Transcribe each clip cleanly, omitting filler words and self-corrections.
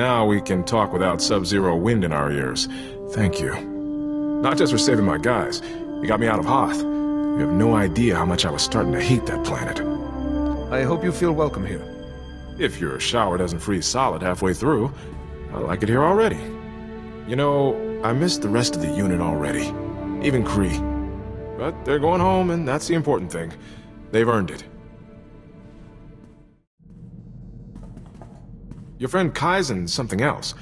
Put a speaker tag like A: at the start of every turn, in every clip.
A: now we can talk without sub-zero wind in our ears. Thank you. Not just for saving my guys. You got me out of Hoth. You have no idea how much I was starting to hate that planet.
B: I hope you feel welcome here.
A: If your shower doesn't freeze solid halfway through, I like it here already. You know, I miss the rest of the unit already. Even Kree. But they're going home, and that's the important thing. They've earned it. Your friend Kaizen's something else.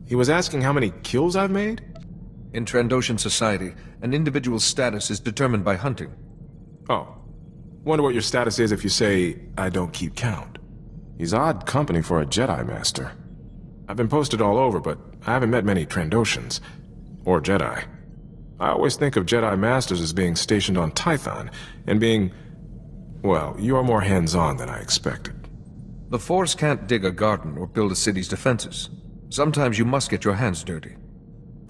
A: He was asking how many kills I've made?
B: In Trandoshan society, an individual's status is determined by hunting.
A: Oh. Wonder what your status is if you say, I don't keep count. He's odd company for a Jedi Master. I've been posted all over, but I haven't met many Trandoshans. Or Jedi. I always think of Jedi Masters as being stationed on Tython, and being... well, you're more hands-on than I expected.
B: The Force can't dig a garden or build a city's defenses. Sometimes you must get your hands dirty.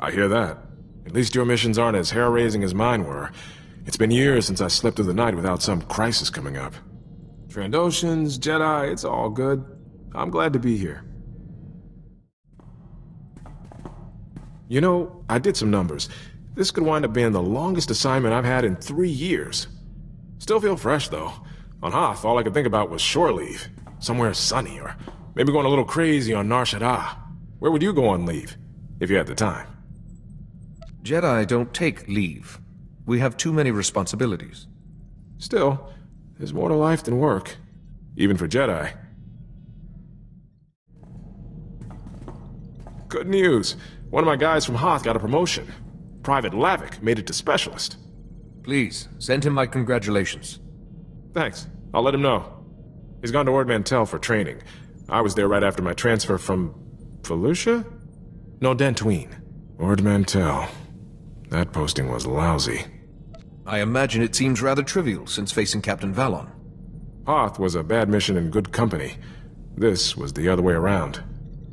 A: I hear that. At least your missions aren't as hair-raising as mine were. It's been years since I slept through the night without some crisis coming up. Trandoshans, Jedi, it's all good. I'm glad to be here. You know, I did some numbers. This could wind up being the longest assignment I've had in 3 years. Still feel fresh, though. On Hoth, all I could think about was shore leave. Somewhere sunny, or maybe going a little crazy on Nar Shaddaa. Where would you go on leave, if you had the time?
B: Jedi don't take leave. We have too many responsibilities.
A: Still, there's more to life than work. Even for Jedi. Good news. One of my guys from Hoth got a promotion. Private Lavik made it to Specialist.
B: Please, send him my congratulations.
A: Thanks. I'll let him know. He's gone to Ord Mantell for training. I was there right after my transfer from... Felucia? No, Dantooine. Ord Mantell. That posting was lousy.
B: I imagine it seems rather trivial since facing Captain Valon.
A: Hoth was a bad mission in good company. This was the other way around.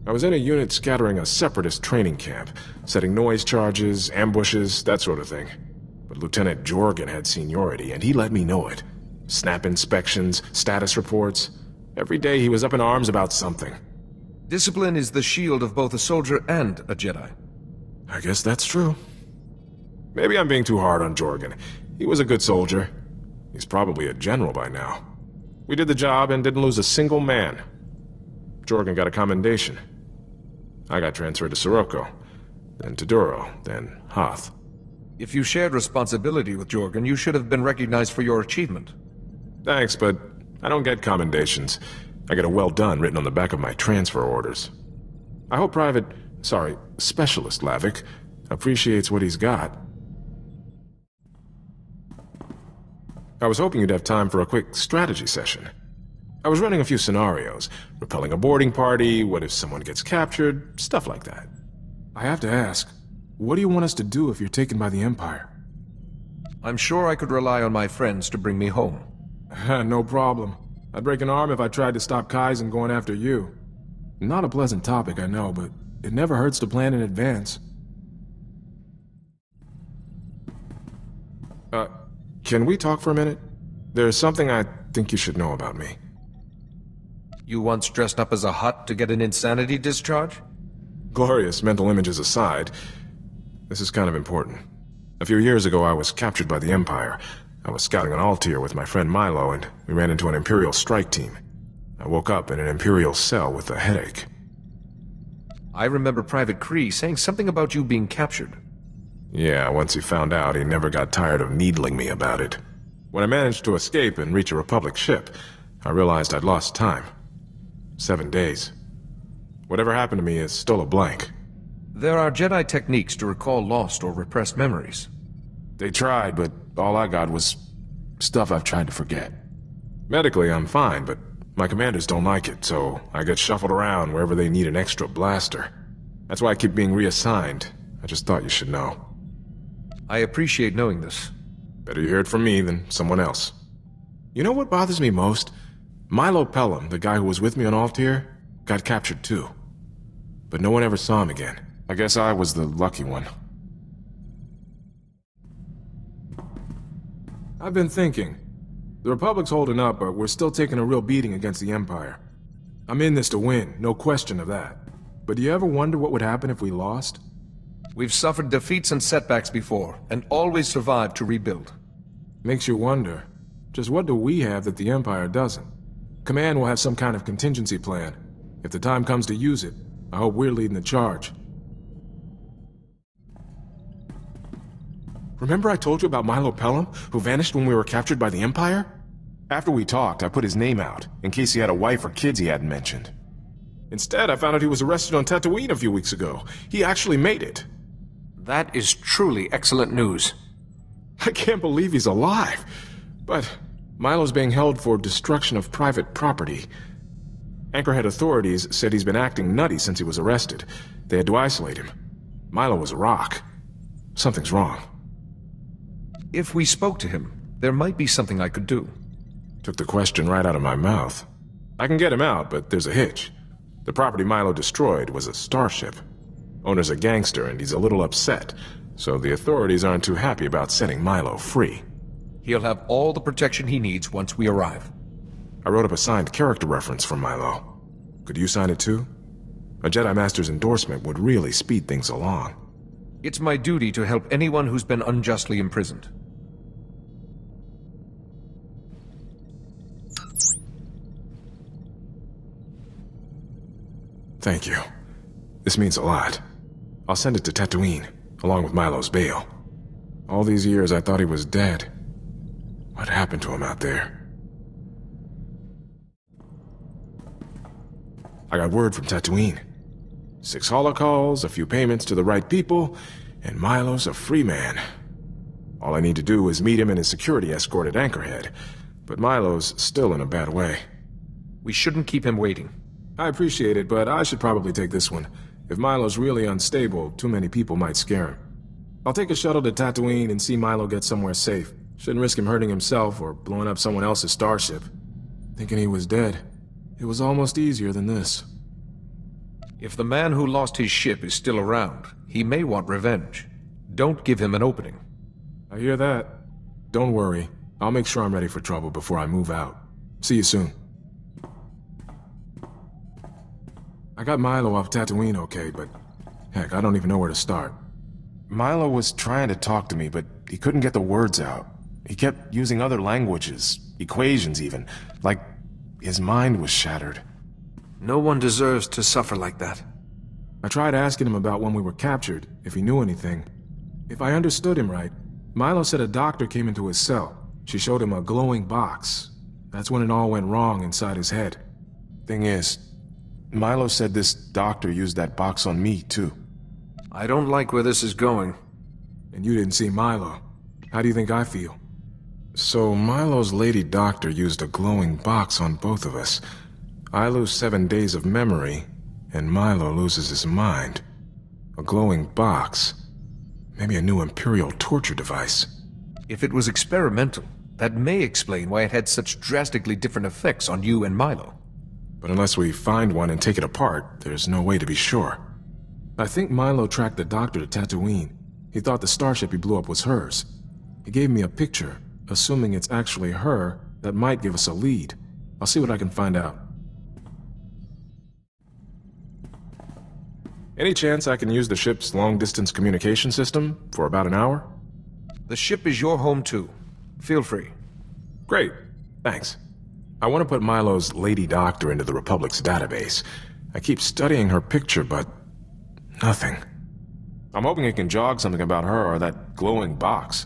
A: I was in a unit scattering a separatist training camp, setting noise charges, ambushes, that sort of thing. But Lieutenant Jorgen had seniority, and he let me know it. Snap inspections, status reports. Every day he was up in arms about something.
B: Discipline is the shield of both a soldier and a Jedi.
A: I guess that's true. Maybe I'm being too hard on Jorgen. He was a good soldier. He's probably a general by now. We did the job and didn't lose a single man. Jorgen got a commendation. I got transferred to Sirocco, then to Duro, then Hoth.
B: If you shared responsibility with Jorgen, you should have been recognized for your achievement.
A: Thanks, but I don't get commendations. I get a well done written on the back of my transfer orders. I hope Specialist Lavik appreciates what he's got. I was hoping you'd have time for a quick strategy session. I was running a few scenarios. Repelling a boarding party, what if someone gets captured, stuff like that. I have to ask, what do you want us to do if you're taken by the Empire?
B: I'm sure I could rely on my friends to bring me home.
A: No problem. I'd break an arm if I tried to stop Kaizen going after you. Not a pleasant topic, I know, but it never hurts to plan in advance. Can we talk for a minute? There's something I think you should know about me.
B: You once dressed up as a Hutt to get an insanity discharge?
A: Glorious mental images aside, this is kind of important. A few years ago, I was captured by the Empire. I was scouting on Althir with my friend Milo, and we ran into an Imperial strike team. I woke up in an Imperial cell with a headache.
B: I remember Private Kree saying something about you being captured.
A: Yeah, once he found out, he never got tired of needling me about it. When I managed to escape and reach a Republic ship, I realized I'd lost time. 7 days. Whatever happened to me is still a blank.
B: There are Jedi techniques to recall lost or repressed memories.
A: They tried, but all I got was stuff I've tried to forget. Medically, I'm fine, but my commanders don't like it, so I get shuffled around wherever they need an extra blaster. That's why I keep being reassigned. I just thought you should know.
B: I appreciate knowing this.
A: Better you hear it from me than someone else. You know what bothers me most? Milo Pelham, the guy who was with me on Althir, got captured too. But no one ever saw him again. I guess I was the lucky one. I've been thinking. The Republic's holding up, but we're still taking a real beating against the Empire. I'm in this to win, no question of that. But do you ever wonder what would happen if we lost?
B: We've suffered defeats and setbacks before, and always survived to rebuild.
A: Makes you wonder. Just what do we have that the Empire doesn't? Command will have some kind of contingency plan. If the time comes to use it, I hope we're leading the charge. Remember I told you about Milo Pelham, who vanished when we were captured by the Empire? After we talked, I put his name out, in case he had a wife or kids he hadn't mentioned. Instead, I found out he was arrested on Tatooine a few weeks ago. He actually made it.
B: That is truly excellent news.
A: I can't believe he's alive. But Milo's being held for destruction of private property. Anchorhead authorities said he's been acting nutty since he was arrested. They had to isolate him. Milo was a rock. Something's wrong.
B: If we spoke to him, there might be something I could do.
A: Took the question right out of my mouth. I can get him out, but there's a hitch. The property Milo destroyed was a starship. Owner's a gangster and he's a little upset, so the authorities aren't too happy about setting Milo free.
B: He'll have all the protection he needs once we arrive.
A: I wrote up a signed character reference for Milo. Could you sign it too? A Jedi Master's endorsement would really speed things along.
B: It's my duty to help anyone who's been unjustly imprisoned.
A: Thank you. This means a lot. I'll send it to Tatooine, along with Milo's bail. All these years I thought he was dead. What happened to him out there? I got word from Tatooine. 6 holocalls, a few payments to the right people, and Milo's a free man. All I need to do is meet him and his security escort at Anchorhead, but Milo's still in a bad way.
B: We shouldn't keep him waiting.
A: I appreciate it, but I should probably take this one. If Milo's really unstable, too many people might scare him. I'll take a shuttle to Tatooine and see Milo get somewhere safe. Shouldn't risk him hurting himself or blowing up someone else's starship. Thinking he was dead. It was almost easier than this.
B: If the man who lost his ship is still around, he may want revenge. Don't give him an opening.
A: I hear that. Don't worry. I'll make sure I'm ready for trouble before I move out. See you soon. I got Milo off Tatooine okay, but heck, I don't even know where to start. Milo was trying to talk to me, but he couldn't get the words out. He kept using other languages, equations even, like his mind was shattered.
B: No one deserves to suffer like that.
A: I tried asking him about when we were captured, if he knew anything. If I understood him right, Milo said a doctor came into his cell. She showed him a glowing box. That's when it all went wrong inside his head. Thing is, Milo said this doctor used that box on me, too.
B: I don't like where this is going.
A: And you didn't see Milo. How do you think I feel? So Milo's lady doctor used a glowing box on both of us. I lose 7 days of memory, and Milo loses his mind. A glowing box. Maybe a new Imperial torture device.
B: If it was experimental, that may explain why it had such drastically different effects on you and Milo.
A: But unless we find one and take it apart, there's no way to be sure. I think Milo tracked the doctor to Tatooine. He thought the starship he blew up was hers. He gave me a picture, assuming it's actually her, that might give us a lead. I'll see what I can find out. Any chance I can use the ship's long-distance communication system for about an hour?
B: The ship is your home too. Feel free.
A: Great. Thanks. I want to put Milo's lady doctor into the Republic's database. I keep studying her picture, but nothing. I'm hoping it can jog something about her or that glowing box.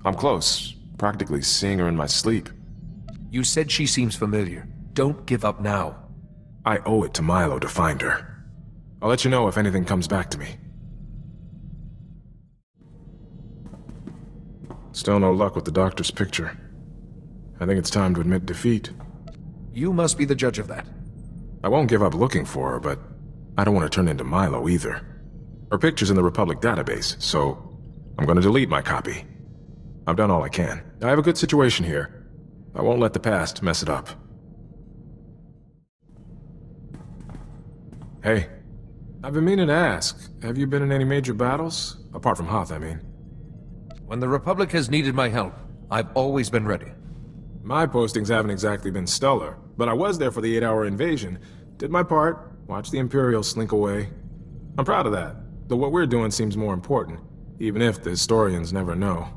A: I'm close, practically seeing her in my sleep.
B: You said she seems familiar. Don't give up now.
A: I owe it to Milo to find her. I'll let you know if anything comes back to me. Still no luck with the doctor's picture. I think it's time to admit defeat.
B: You must be the judge of that.
A: I won't give up looking for her, but I don't want to turn into Milo either. Her picture's in the Republic database, so I'm going to delete my copy. I've done all I can. I have a good situation here. I won't let the past mess it up. Hey, I've been meaning to ask, have you been in any major battles? Apart from Hoth, I mean.
B: When the Republic has needed my help, I've always been ready.
A: My postings haven't exactly been stellar, but I was there for the 8-Hour Invasion. Did my part, watched the Imperial slink away. I'm proud of that, though what we're doing seems more important, even if the historians never know.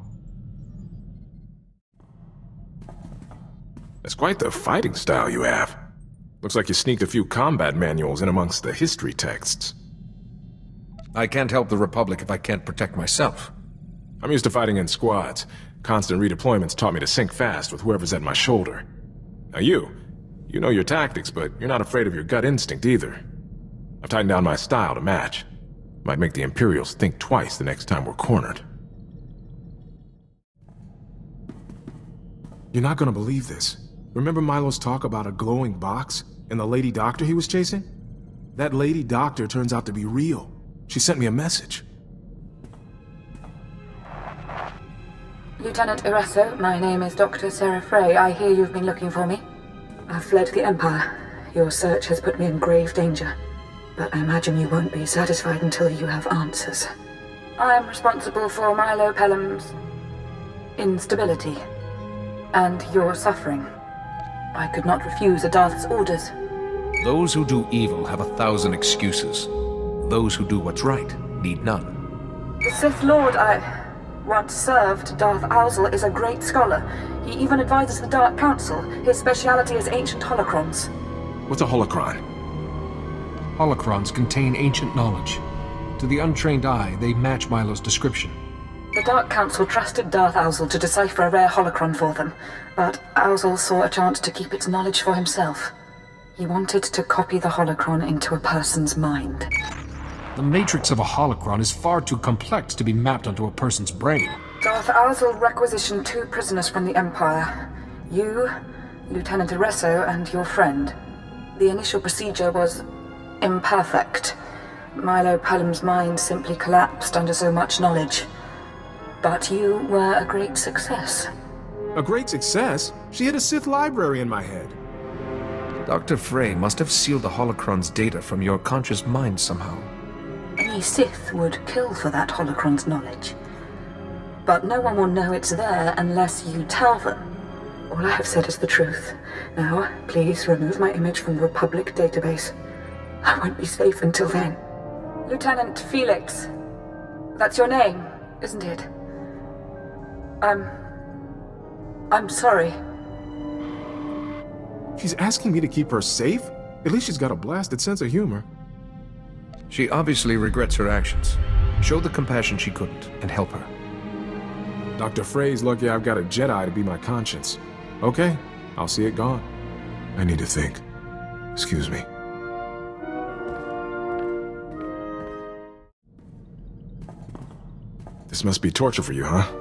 A: That's quite the fighting style you have. Looks like you sneaked a few combat manuals in amongst the history texts.
B: I can't help the Republic if I can't protect myself.
A: I'm used to fighting in squads. Constant redeployments taught me to sink fast with whoever's at my shoulder. Now you know your tactics, but you're not afraid of your gut instinct either. I've tightened down my style to match. Might make the Imperials think twice the next time we're cornered. You're not gonna believe this. Remember Milo's talk about a glowing box and the lady doctor he was chasing? That lady doctor turns out to be real. She sent me a message.
C: Lieutenant Iresso, my name is Dr. Sarah Frey. I hear you've been looking for me. I've fled the Empire. Your search has put me in grave danger. But I imagine you won't be satisfied until you have answers. I am responsible for Milo Pelham's instability and your suffering. I could not refuse a Darth's orders.
B: Those who do evil have 1,000 excuses. Those who do what's right need none.
C: The Sith Lord I once served, Darth Althir, is a great scholar. He even advises the Dark Council. His speciality is ancient holocrons.
A: What's a holocron?
B: Holocrons contain ancient knowledge. To the untrained eye, they match Milo's description.
C: The Dark Council trusted Darth Althir to decipher a rare holocron for them, but Althir saw a chance to keep its knowledge for himself. He wanted to copy the holocron into a person's mind.
B: The matrix of a holocron is far too complex to be mapped onto a person's brain.
C: Darth Althir requisitioned 2 prisoners from the Empire. You, Lieutenant Iresso, and your friend. The initial procedure was imperfect. Milo Pelham's mind simply collapsed under so much knowledge. But you were a great success.
A: A great success? She hid a Sith library in my head.
B: Dr. Frey must have sealed the holocron's data from your conscious mind somehow.
C: Any Sith would kill for that holocron's knowledge. But no one will know it's there unless you tell them. All I have said is the truth. Now, please remove my image from the Republic database. I won't be safe until then. Lieutenant Felix. That's your name, isn't it? I'm sorry.
A: She's asking me to keep her safe? At least she's got a blasted sense of humor.
B: She obviously regrets her actions. Show the compassion she couldn't, and help her.
A: Dr. Frey's lucky I've got a Jedi to be my conscience. Okay, I'll see it gone. I need to think. Excuse me. This must be torture for you, huh?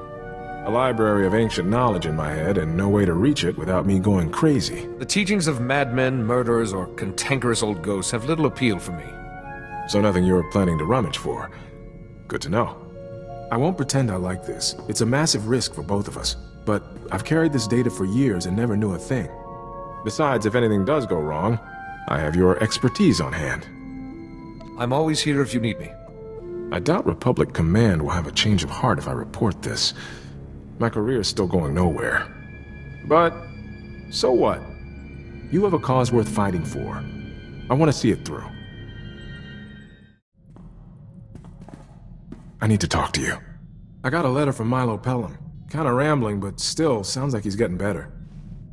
A: A library of ancient knowledge in my head and no way to reach it without me going crazy.
B: The teachings of madmen, murderers, or cantankerous old ghosts have little appeal for me.
A: So nothing you're planning to rummage for. Good to know. I won't pretend I like this. It's a massive risk for both of us. But I've carried this data for years and never knew a thing. Besides, if anything does go wrong, I have your expertise on hand.
B: I'm always here if you need me.
A: I doubt Republic Command will have a change of heart if I report this. My career's still going nowhere. But, so what? You have a cause worth fighting for. I want to see it through. I need to talk to you. I got a letter from Milo Pelham. Kinda rambling, but still sounds like he's getting better.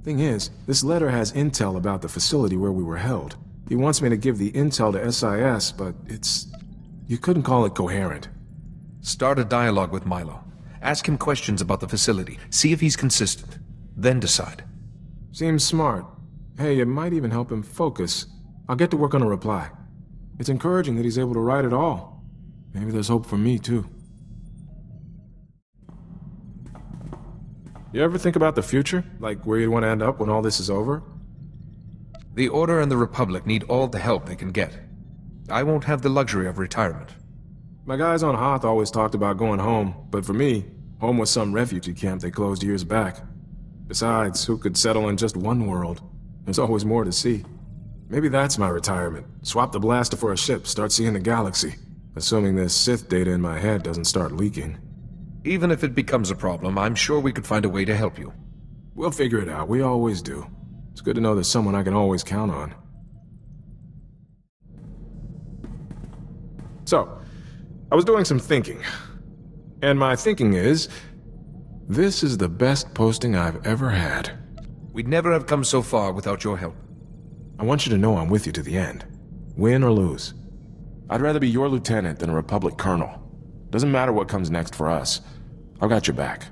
A: Thing is, this letter has intel about the facility where we were held. He wants me to give the intel to SIS, but it's... you couldn't call it coherent.
B: Start a dialogue with Milo. Ask him questions about the facility. See if he's consistent. Then decide.
A: Seems smart. Hey, it might even help him focus. I'll get to work on a reply. It's encouraging that he's able to write it all. Maybe there's hope for me, too. You ever think about the future? Like where you'd want to end up when all this is over?
B: The Order and the Republic need all the help they can get. I won't have the luxury of retirement.
A: My guys on Hoth always talked about going home, but for me, home was some refugee camp they closed years back. Besides, who could settle in just one world? There's always more to see. Maybe that's my retirement. Swap the blaster for a ship, start seeing the galaxy. Assuming this Sith data in my head doesn't start leaking.
B: Even if it becomes a problem, I'm sure we could find a way to help you.
A: We'll figure it out, we always do. It's good to know there's someone I can always count on. So, I was doing some thinking. And my thinking is, this is the best posting I've ever had.
B: We'd never have come so far without your help.
A: I want you to know I'm with you to the end. Win or lose. I'd rather be your lieutenant than a Republic colonel. Doesn't matter what comes next for us. I've got your back.